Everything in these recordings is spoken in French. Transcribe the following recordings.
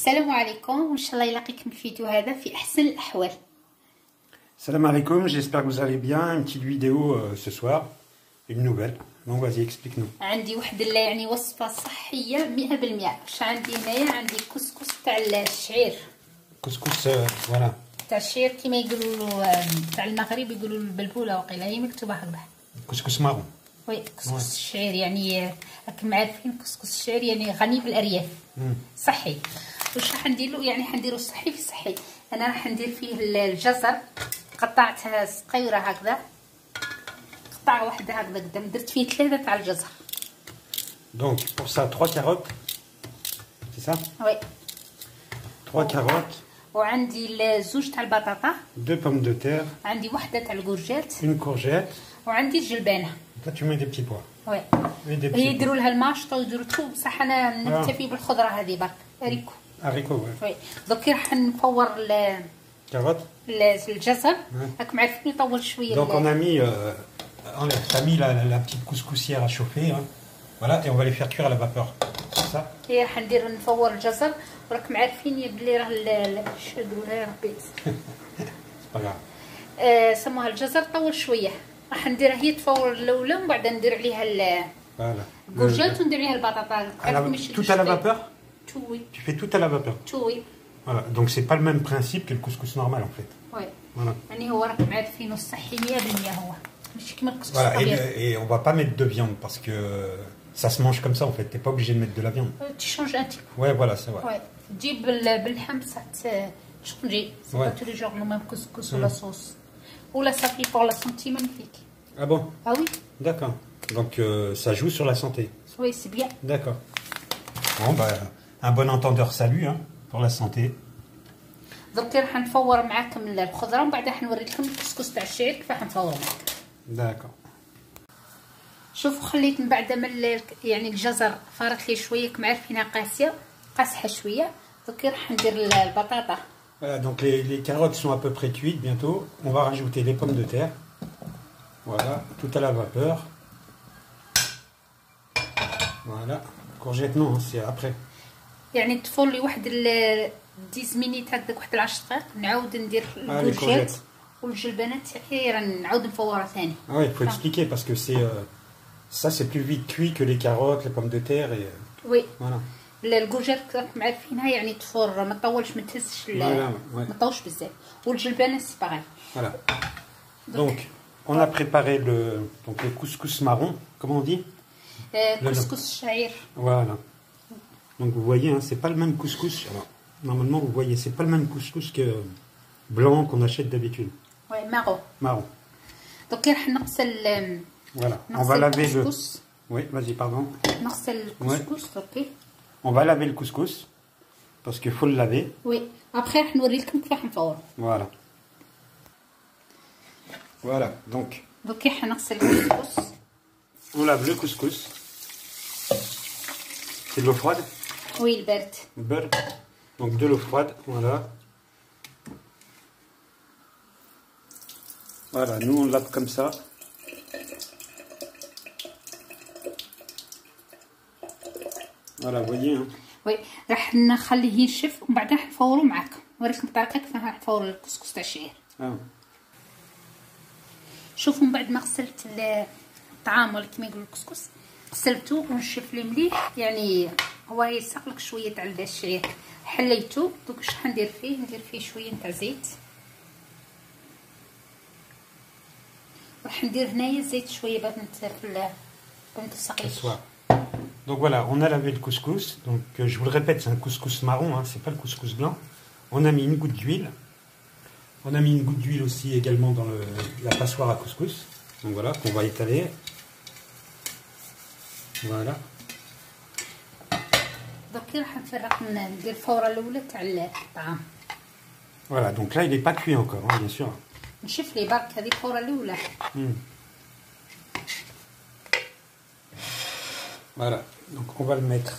السلام عليكم وان شاء الله يلاقيكم الفيديو هذا في احسن الاحوال. Salam alaikum, j'espère que vous allez bien. Une petite vidéo ce soir, une nouvelle. Donc vas-y, explique-nous. عندي واحد يعني وصفه صحيه 100%. واش عندي هنايا؟ عندي كسكس تاع الشعير. Couscous, voilà. تاع الشعير كيما يقولوا تاع المغرب يقولوا البلبوله، وقيله هي مكتوبه هكذا. Couscous marron. وي كسكس الشعير يعني راكم عارفين كسكس الشعير يعني غني بالارياف. صحي. واش راح ندير له؟ يعني حنديرو صحي في صحي. انا راح ندير فيه الجزر، قطعتها صغيره هكذا، قطعه واحده هكذا قدام، درت فيه 3 تاع الجزر. Donc pour ça 3 carottes. C'est ça? وي 3 carottes. وعندي زوج تاع البطاطا. 2 pommes de terre. عندي واحده تاع الكورجيت. Une courgette. وعندي الجلبانه. Toi tu mets des petits pois. وي يديروا لها الماشطه ويديروا تو، بصح انا نكتفي بالخضره هذه برك. هاريكو Haricots, وي. دوك راح نفور carottes. الجزر. راكم عارفين يطول شويه. Donc on a mis, t'as mis la petite couscoussière à chauffer, hein. Voilà, et on va les faire cuire à la vapeur. C'est ça? هي راح ندير نفور الجزر، وراكم عارفين يا بلي راه شادو لها ربي. C'est pas grave. سموها الجزر طول شويه. راح نديرها هي تفور الاولى، ومن بعد ندير عليها Voilà. الكورجيت وندير عليها البطاطا. Tout à la vapeur? Oui. Tu fais tout à la vapeur. Oui. Voilà. Donc c'est pas le même principe que le couscous normal en fait. Oui. Voilà. يعني هو راكم عارفين الصحي 100% هو. ماشي كيما الكسكس Voilà. الطبيعي. Et on va pas mettre de viande parce que ça se mange comme ça en fait. T'es pas obligé de mettre de la viande. Tu changes un petit peu. Ouais, voilà, c'est vrai. Ouais. تجيب باللحم بصح تشونجي. سي با tous les jours le même couscous ولا صوص. ولا صافي pour la santé magnifique. Ah bon? Ah oui. D'accord. Donc ça joue sur la santé. Oui, c'est bien. D'accord. Bon bah un bon entendeur salut hein, pour la santé. درك راح نفور معاكم الخضره، ومن بعد راح نوري لكم الكسكس تاع الشعير كيف راح نفور معاكم. D'accord. شوفوا خليت من بعد ما يعني الجزر فارت لي شويه، كما عارفينها قاسيه قاصحه شويه. درك راح ندير البطاطا. Voilà, donc les carottes sont à peu près cuites bientôt. On va rajouter les pommes de terre. Voilà, tout à la vapeur. Voilà. Courgette non, hein, c'est après. يعني تفور لي واحد 10 مينيت هكذاك، واحد 10 دقائق، نعاود ندير الكورجيت والجلبانات تاعي، نعاود نفورها ثاني. Ah ouais, il faut expliquer parce que c'est ça c'est plus vite cuit que les carottes, les pommes de terre et oui. Voilà. الكورجيت راكم عارفينها يعني تفور ما تطولش، ما تهزش، ما تطولش بزاف. والجلبانات سي باغي. Voilà. Donc on a préparé le couscous marron, comment on dit? كسكس الشعير. Voilà. Donc vous voyez, hein, c'est pas le même couscous. Alors, normalement, vous voyez, c'est pas le même couscous que blanc qu'on achète d'habitude. Ouais, marron. Marron. Donc راح نغسل. Voilà. On va laver le. Oui, vas-y, pardon. نغسل الكسكس. اوكي. On va laver le couscous parce qu'il faut le laver. Oui. Après راح نوري لكم كيف راح نفور. Voilà. Voilà. Donc. راح نغسل الكسكس. On lave le couscous. C'est de l'eau froide? Oui, le beurre. Beurre. Donc de l'eau froide, voilà. Voilà, nous on lave comme ça. Voilà, vous voyez. Hein. Oui, راح نخليه ينشف ومن بعد راح نفورو معاكم. نوريكم الطريقه كيف راح نفور الكسكس تاع الشعير. شوفوا من بعد ما غسلت الطعام ولا كيما يقولوا الكسكس، غسلته ونشف لي مليح، يعني هو يسق لك شويه تاع الشعير. حليته. دوك واش راح ندير فيه؟ ندير فيه شويه تاع زيت. راح ندير هنايا زيت شويه باش نتسقيش. Donc voilà, on a lavé le couscous. Donc je vous le répète, c'est un couscous marron, hein, c'est pas le couscous blanc. On a mis une goutte d'huile. On a mis une goutte d'huile aussi également dans la passoire à couscous. Donc voilà, qu'on va étaler. Voilà. دوك راح نفرق ندير الفوره الاولى تاع الطعام. Voilà, donc là il n'est pas cuit encore, hein, bien sûr. نشوف لي برك هذه الفوره الاولى. Voilà, donc on va le mettre.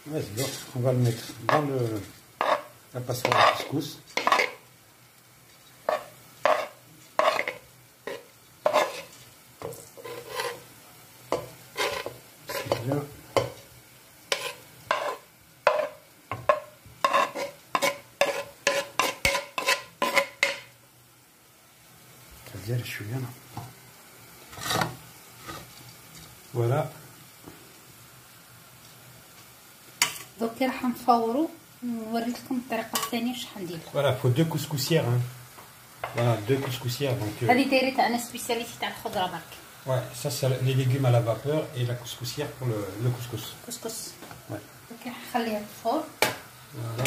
Vas-y, on va le mettre dans la passoire à couscous. C'est bien. Voilà. دوك راح نفوروا نوريكم الطريقه الثانيه واش حندير. Voilà, faut 2 couscoussières. Hein. Voilà, 2 couscoussières. Donc, هذه دايره تاع انا سبيسياليتي تاع الخضره برك. ouais, ça c'est les légumes à la vapeur et la couscoussière pour le couscous. كسكس. Ouais. دوك راح نخليها في الفور. Voilà.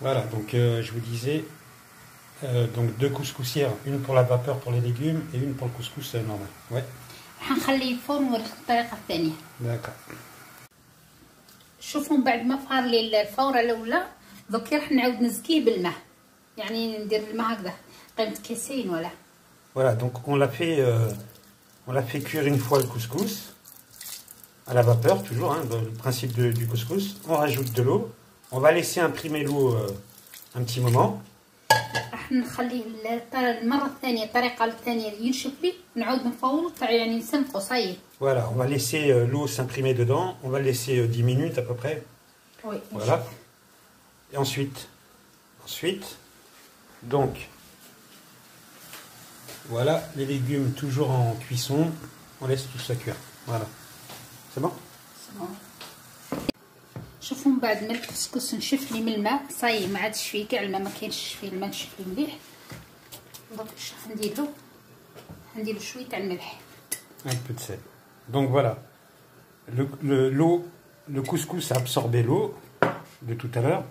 Voilà, donc je vous disais, donc 2 couscoussières, une pour la vapeur pour les légumes et une pour le couscous normal. Ouais. راح نخليه الفور ونوريك الطريقه الثانيه. D'accord. شوفوا من بعد ما فار لي الفوره الاولى دوك راح نعاود نزكيه بالماء، يعني ندير الماء هكذا قيمه كاسين ولا. Voilà, donc on l'a fait cuire une fois le couscous à la vapeur toujours, hein, dans le principe du couscous. On rajoute de l'eau, on va laisser imprimer l'eau un petit moment. راح نخليه المره الثانيه الطريقه الثانيه ينشف لي نعاود نفور يعني نسمقو صاي. Voilà, on va laisser l'eau s'imprimer dedans, on va le laisser 10 minutes à peu près. Oui. Voilà. Et ensuite, donc, voilà, les légumes toujours en cuisson, on laisse tout ça cuire. Voilà. C'est bon? شوفوا من بعد ما الكسكس نشف لي من الماء صاي ما عادش فيه كاع الماء، ما كاينش فيه الماء نشف لي مليح. دونك اش ندير له شويه تاع الملح. Un peu de sel. Donc voilà, le couscous a absorbé l'eau de tout à l'heure.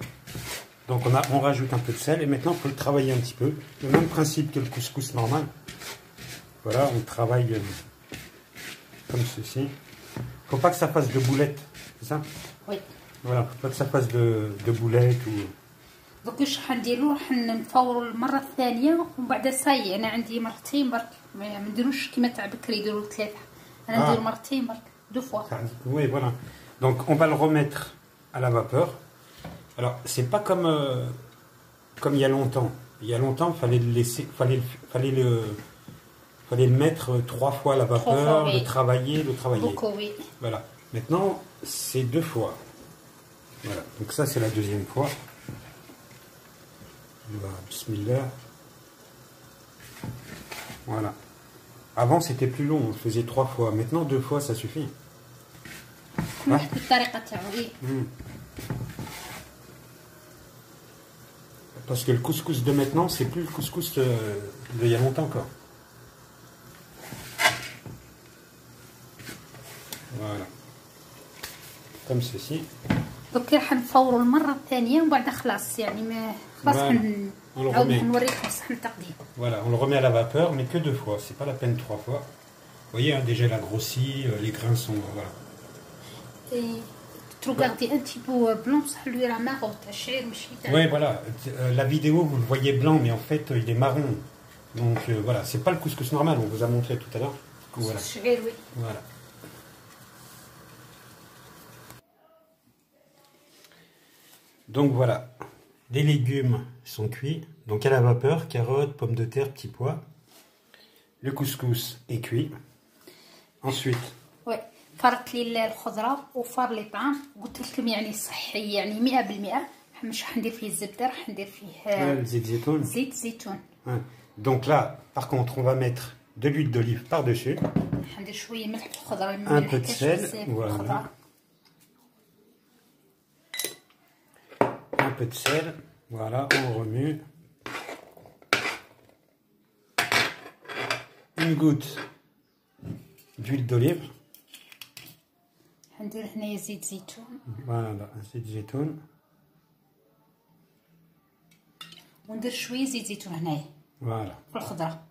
Donc on rajoute un peu de sel et maintenant il faut le travailler un petit peu. Le même principe que le couscous normal. Voilà, on travaille comme ceci. Faut pas que ça fasse de boulettes, c'est ça? Oui. Voilà, faut pas que ça fasse de boulettes ou. دوك اش راح نديرو راح نفوروا المره الثانيه ومن بعد صاي انا عندي مرتين برك ما نديروش كيما تاع بكري يديروا 3 انا ندير مرتين برك 2 fois. Oui, voilà. Donc on va le remettre à la vapeur. Alors c'est pas comme il y a longtemps. Il y a longtemps, fallait le laisser, fallait le mettre 3 fois à la vapeur, oui. le travailler. Beaucoup, oui. Voilà. Maintenant c'est 2 fois. Voilà. Donc ça c'est la deuxième fois. Bismillah. Voilà. Avant c'était plus long, on faisait 3 fois. Maintenant 2 fois ça suffit. الطريقه تاعو ايه. Parce que le couscous de maintenant, c'est plus le couscous d'il y a longtemps encore. Voilà. Comme ceci. دوك راح نفوروا المره الثانيه ومن بعد خلاص يعني ما خلاص نعاود نوريكم صحن التقديم. Voilà, on le remet à la vapeur, mais que 2 fois. C'est pas la peine 3 fois. Vous voyez, hein, déjà il a grossi, les grains sont voilà. Et tu regardes un petit peu blanc, ça lui rend marron, ta chair, Oui, voilà. La vidéo, vous le voyez blanc, mais en fait, il est marron. Donc voilà, c'est pas le couscous normal. On vous a montré tout à l'heure. Voilà. Oui. Voilà. Donc voilà, les légumes sont cuits, donc à la vapeur, carottes, pommes de terre, petits pois. Le couscous est cuit. Ensuite. Oui, فرت لي الخضره وفار لي طعم، قلت لكم يعني صحي يعني 100%. مش راح ندير فيه الزبده، راح ندير فيه زيت زيتون. Donc là, par contre, on va mettre de l'huile d'olive par-dessus. ندير شويه ملح في الخضره، un peu de sel, voilà. Un peu de sel, voilà, on remue. Une goutte d'huile d'olive. ندير هنايا زيت زيتون. Voilà, زيت زيتون. وندير شويه زيت زيتون هنايا. Voilà. في الخضره.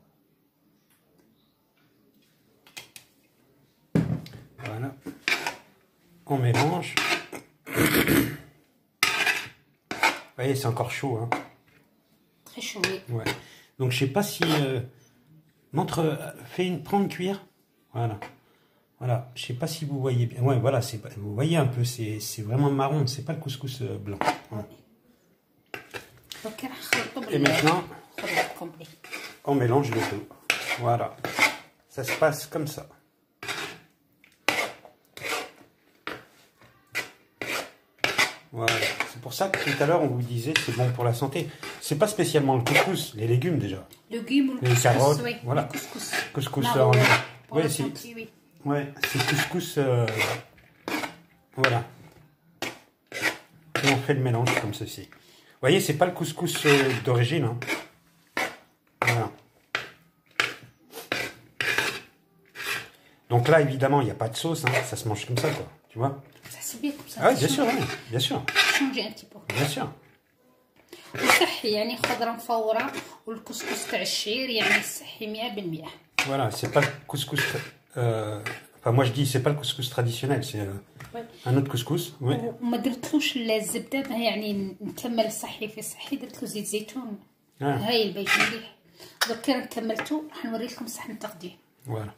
Voilà. On mélange. Vous voyez, c'est encore chaud, hein. Très chaud, oui. Ouais. Donc je sais pas si prends une cuillère. Voilà. Voilà. Je sais pas si vous voyez bien. Ouais, voilà, vous voyez un peu, c'est vraiment marron, c'est pas le couscous blanc. Ouais. Et maintenant, on mélange le tout. Voilà. Ça se passe comme ça. Voilà. C'est pour ça que tout à l'heure, on vous disait c'est bon pour la santé. C'est pas spécialement le couscous, les légumes déjà. Légumes ou le Les couscous, carottes, oui. voilà. Le couscous. Couscous Marron, en... pour Ouais, la c'est santé, oui. ouais, couscous. Voilà. Et on fait le mélange comme ceci. Vous voyez, c'est pas le couscous d'origine. Hein. Voilà. Donc là, évidemment, il n'y a pas de sauce. Hein. Ça se mange comme ça, quoi. Tu vois? Ça c'est bien comme ça. Ah oui, bien sûr, oui. Bien sûr. changer un petit peu. Bien sûr. وصحي يعني خضرة مفورة والكسكس تاع الشعير يعني صحي 100%. Voilà, c'est pas le couscous. Enfin, moi je dis c'est pas le couscous traditionnel, c'est un autre couscous. Oui. وما درتلوش الزبدة يعني نكمل صحي في صحي درتلو زيت زيتون. هاي البيت مليح. دوك كان كملتو راح نوري لكم صحن التقديم. Voilà.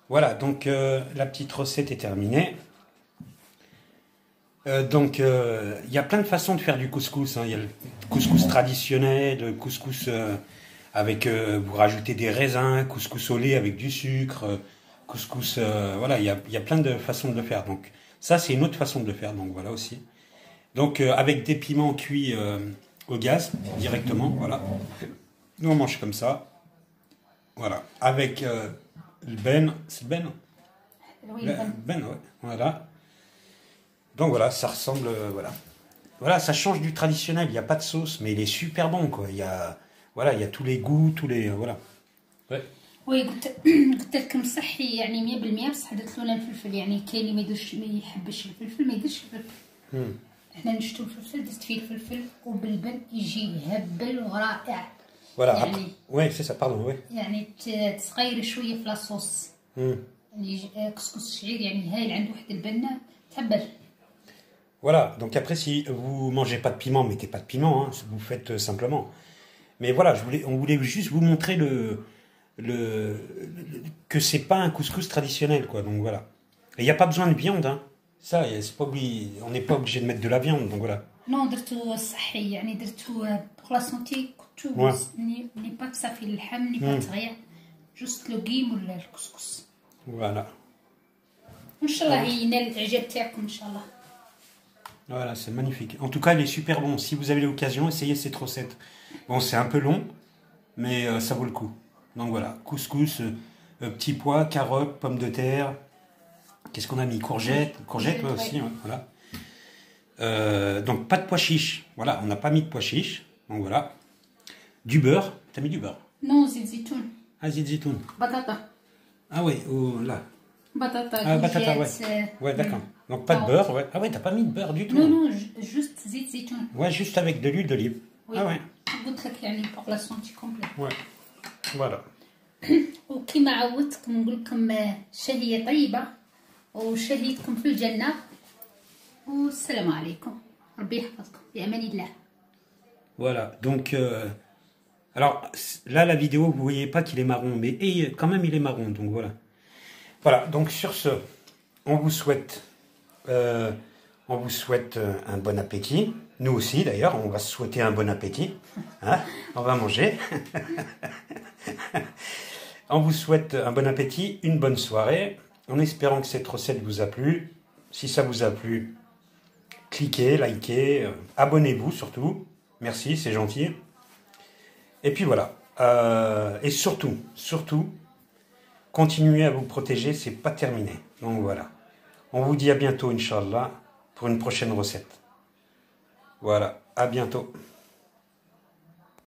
Voilà, donc la petite recette est terminée. Donc, il y a plein de façons de faire du couscous. Hein. Il y a le couscous traditionnel, le couscous avec, vous rajoutez des raisins, couscous au lait avec du sucre, couscous, voilà, il y a plein de façons de le faire. Donc, ça, c'est une autre façon de le faire. Donc, voilà aussi. Donc, avec des piments cuits au gaz, directement, voilà. Nous, on mange comme ça. Voilà. Avec le ben, c'est le ben? Oui, le ben, ouais. Voilà. Donc voilà, ça ressemble, voilà. Voilà, ça change du traditionnel. Il n'y a pas de sauce, mais il est super bon, quoi. Il y a, voilà, il y a tous les goûts, tous les, voilà. Ouais. وي قلت لكم صحي يعني 100% بصح درت له الفلفل يعني كاين اللي ما يحبش الفلفل ما يديرش الفلفل. احنا نشتو الفلفل درت فيه الفلفل وبالبن يجي هبل ورائع. Voilà. يعني Ouais, c'est ça, pardon, ouais. يعني تصغير شويه في لاصوص. يعني كسكس الشعير يعني هاي اللي عنده واحد البنه تهبل. Voilà, donc après, si vous mangez pas de piment, mettez pas de piment, hein, vous faites simplement. Mais voilà, on voulait juste vous montrer que c'est pas un couscous traditionnel, quoi. Donc voilà. Et il n'y a pas besoin de viande, hein. Ça, c'est pas obligé, on n'est pas obligé de mettre de la viande, donc voilà. Non, درتو صحي يعني درتو pour la santé كنتو ني با تصافي اللحم ني با تغيا جوست لوغيم ولا الكسكس. Voilà. ان شاء الله ينال الاعجاب تاعكم ان شاء الله. Voilà, c'est magnifique. En tout cas, il est super bon. Si vous avez l'occasion, essayez cette recette. Bon, c'est un peu long, mais ça vaut le coup. Donc voilà, couscous, petits pois, carottes, pommes de terre. Qu'est-ce qu'on a mis? Courgettes ouais, aussi, ouais, voilà. Donc pas de pois chiches. Voilà, on n'a pas mis de pois chiches. Donc voilà. Du beurre. T'as mis du beurre? Non, زيت زيتون. Ah, zit zitoun. بطاطا. Ah oui, oh, là. بطاطا. Ah, batata, ouais. Ouais, d'accord. Donc pas de beurre, ouais. Ah ouais, t'as pas mis de beurre du tout. Non, non, juste زيت زيتون. Ouais, juste avec de l'huile d'olive. Oui. Ah ouais. قلت لك يعني pour la santé complète. Ouais. Voilà. وكما عودتكم نقول لكم شهية طيبة وشهيتكم في الجنة والسلام عليكم ربي يحفظكم بأمان الله. Voilà, donc alors là la vidéo vous voyez pas qu'il est marron, mais quand même il est marron, donc voilà. Voilà, donc sur ce, on vous souhaite un bon appétit. Nous aussi d'ailleurs, on va se souhaiter un bon appétit. Hein, on va manger. On vous souhaite un bon appétit, une bonne soirée, en espérant que cette recette vous a plu. Si ça vous a plu, cliquez, likez, abonnez-vous surtout. Merci, c'est gentil. Et puis voilà. Et surtout, continuez à vous protéger, c'est pas terminé. Donc voilà. On vous dit à bientôt, Inch'Allah, pour une prochaine recette. Voilà, à bientôt.